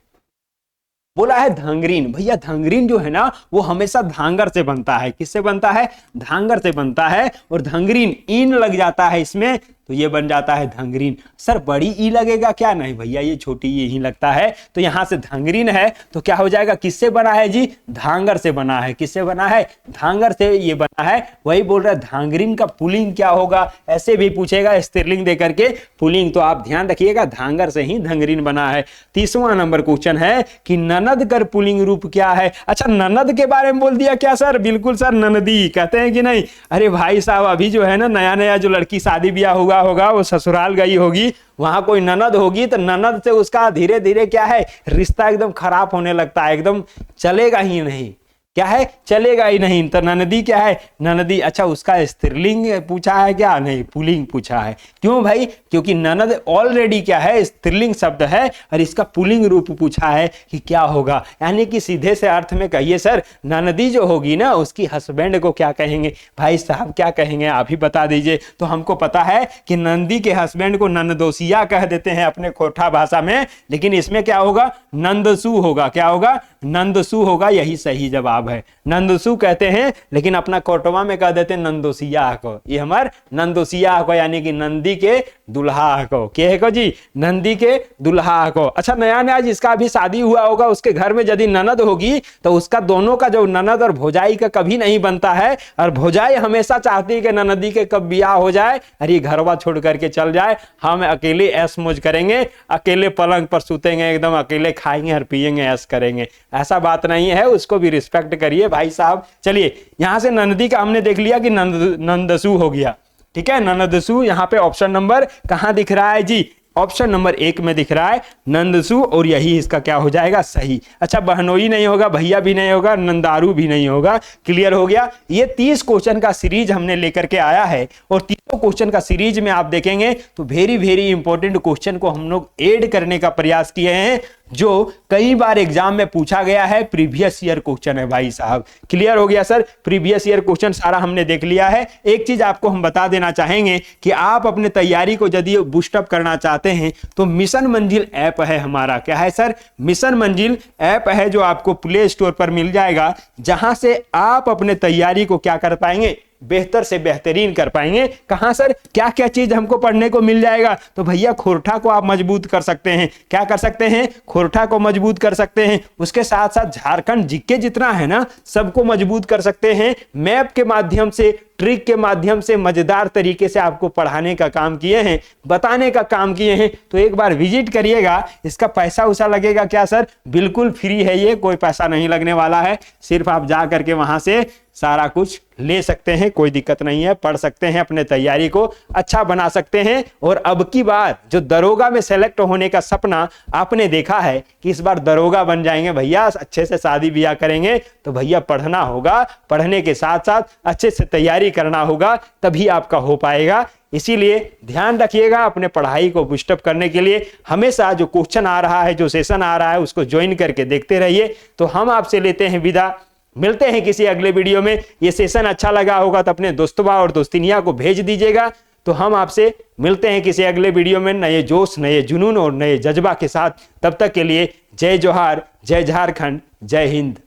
बोला है धांगरीन। भैया धांगरीन जो है ना, वो हमेशा धांगर से बनता है। किससे बनता है? धांगर से बनता है। और धांगरीन ईन लग जाता है इसमें, तो ये बन जाता है धांगरीन। सर बड़ी ई लगेगा क्या? नहीं भैया, ये छोटी ई ही लगता है। तो यहां से धांगरीन है, तो क्या हो जाएगा? किससे बना है जी? धांगर से बना है। किससे बना है? धांगर से ये बना है। वही बोल रहा है धांगरीन का पुलिंग क्या होगा, ऐसे भी पूछेगा स्त्रीलिंग दे करके पुलिंग, तो आप ध्यान रखिएगा धांगर से ही धांगरीन बना है। 30वां नंबर क्वेश्चन है कि ननद कर पुलिंग रूप क्या है? अच्छा ननद के बारे में बोल दिया क्या सर? बिल्कुल सर, ननदी कहते हैं कि नहीं? अरे भाई साहब, अभी जो है ना नया नया जो लड़की शादी ब्याह होगा वो ससुराल गई होगी, वहां कोई ननद होगी, तो ननद से उसका धीरे धीरे क्या है? रिश्ता एकदम खराब होने लगता है, एकदम चलेगा ही नहीं। क्या है? चलेगा ही नहीं। तो ननदी क्या है? ननदी। अच्छा उसका स्त्रीलिंग पूछा है क्या? नहीं, पुलिंग पूछा है। क्यों भाई? क्योंकि ननद ऑलरेडी क्या है? स्त्रीलिंग शब्द है, और इसका पुलिंग रूप पूछा है कि क्या होगा। यानी कि सीधे से अर्थ में कहिए सर, ननदी जो होगी ना, उसकी हस्बैंड को क्या कहेंगे? भाई साहब क्या कहेंगे? आप ही बता दीजिए। तो हमको पता है कि नंदी के हस्बैंड को नंदोसिया कह देते हैं अपने खोठा भाषा में, लेकिन इसमें क्या होगा? नंदसू होगा। क्या होगा? नंदसू होगा। यही सही जवाब है। नंदसू कहते हैं, लेकिन अपना कोटवा में कह देते हैं नंदोसिया को। ये हमार नंदोसिया को, यानी कि नंदी के दुल्हा को। क्या है को जी? नंदी के दुल्हा को। अच्छा नया नया जिसका भी शादी हुआ होगा, उसके घर में यदि ननद होगी, तो उसका दोनों का जो ननद और भौजाई का कभी नहीं बनता है, और भौजाई हमेशा चाहती है कि ननदी के कब ब्याह हो जाए, अरे घरवा छोड़ करके चल जाए, हम अकेले ऐश मौज करेंगे, अकेले पलंग पर सुतेंगे, एकदम अकेले खाएंगे और पिएंगे, ऐश करेंगे। ऐसा बात नहीं है, उसको भी रिस्पेक्ट करिए भाई साहब। चलिए यहां से नंदी का हमने देख लिया कि नंदसू हो गया। ठीक है, नंदसू। यहां पे ऑप्शन नंबर कहां दिख रहा है जी? ऑप्शन नंबर 1 में दिख रहा है नंदसू, और यही इसका क्या हो जाएगा? सही। अच्छा बहनोई नहीं होगा, भैया भी नहीं होगा, नंदारू भी नहीं होगा। क्लियर हो गया। ये 30 क्वेश्चन का सीरीज हमने लेकर के आया है, और 30 क्वेश्चन का सीरीज में आप देखेंगे तो वेरी इंपॉर्टेंट क्वेश्चन को हम लोग ऐड करने का प्रयास किए हैं, जो कई बार एग्जाम में पूछा गया है। प्रीवियस ईयर क्वेश्चन है भाई साहब। क्लियर हो गया सर? प्रीवियस ईयर क्वेश्चन सारा हमने देख लिया है। एक चीज आपको हम बता देना चाहेंगे कि आप अपने तैयारी को यदि बूस्टअप करना चाहते हैं, तो मिशन मंजिल ऐप है हमारा। क्या है सर? मिशन मंजिल ऐप है, जो आपको प्ले स्टोर पर मिल जाएगा, जहां से आप अपने तैयारी को क्या कर पाएंगे? बेहतर से बेहतरीन कर पाएंगे। कहां सर, क्या क्या चीज हमको पढ़ने को मिल जाएगा? तो भैया खोरठा को आप मजबूत कर सकते हैं। क्या कर सकते हैं? खोरठा को मजबूत कर सकते हैं। उसके साथ साथ झारखंड जीके जितना है ना, सबको मजबूत कर सकते हैं। मैप के माध्यम से, ट्रिक के माध्यम से मजेदार तरीके से आपको पढ़ाने का काम किए हैं, बताने का काम किए हैं। तो एक बार विजिट करिएगा। इसका पैसा उसा लगेगा क्या सर? बिल्कुल फ्री है, ये कोई पैसा नहीं लगने वाला है। सिर्फ आप जा करके वहां से सारा कुछ ले सकते हैं, कोई दिक्कत नहीं है, पढ़ सकते हैं, अपने तैयारी को अच्छा बना सकते हैं। और अब की बार जो दरोगा में सेलेक्ट होने का सपना आपने देखा है कि इस बार दरोगा बन जाएंगे भैया, अच्छे से शादी ब्याह करेंगे, तो भैया पढ़ना होगा, पढ़ने के साथ साथ अच्छे से तैयारी करना होगा, तभी आपका हो पाएगा। इसीलिए ध्यान रखिएगा, अपने पढ़ाई को बूस्टअप करने के लिए हमेशा जो क्वेश्चन आ रहा है, जो सेशन आ रहा है, उसको ज्वाइन करके देखते रहिए। तो हम आपसे लेते हैं विदा, मिलते हैं किसी अगले वीडियो में। ये सेशन अच्छा लगा होगा तो अपने दोस्तों और दोस्तिनिया को भेज दीजिएगा। तो हम आपसे मिलते हैं किसी अगले वीडियो में नए जोश, नए जुनून और नए जज्बा के साथ। तब तक के लिए जय जोहार, जय झारखंड, जय हिंद।